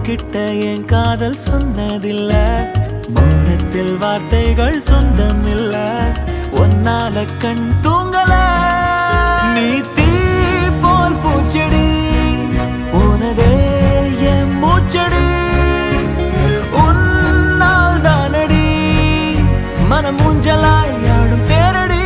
உன்கிட்ட என் காதல் சொன்னதில்ல, மௌனத்தில் வார்த்தைகள் சொந்தம் இல்ல, ஒன்னால கண் தூங்கல. நீ தீ போல் பூச்செடி, போனதே என் மூச்சடி, உன்னால் தானடி மனம் ஊஞ்சலாய் ஆடும் தேரடி.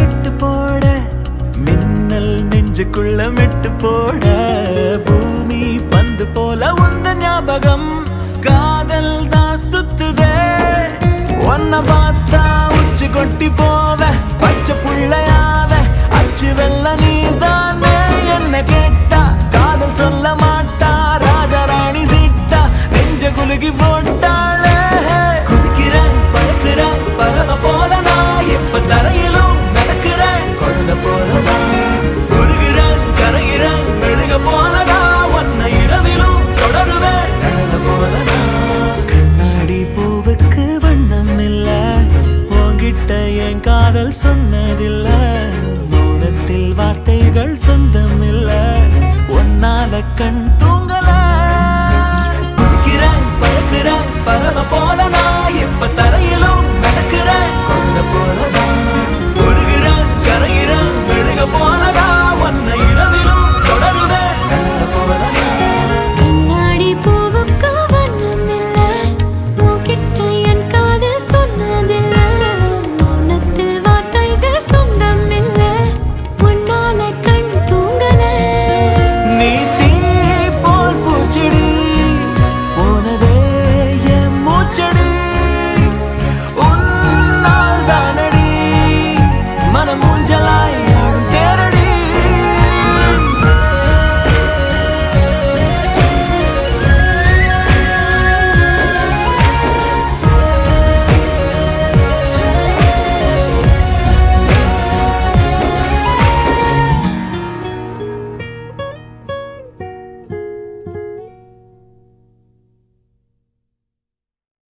இட்டு போட மின்னல் நெஞ்சுக்குள்ள மெட்டு போட, பூமி பந்து போல உந்த ஞாபகம் காதல் தான் சுத்துதே. ஒன்ன பார்த்தா உச்சி கொட்டி போவ, பச்சை புள்ளையாவ, அச்சு வெள்ள நீதானே. என்ன கேட்டா காதல் சொல்ல மாட்ட,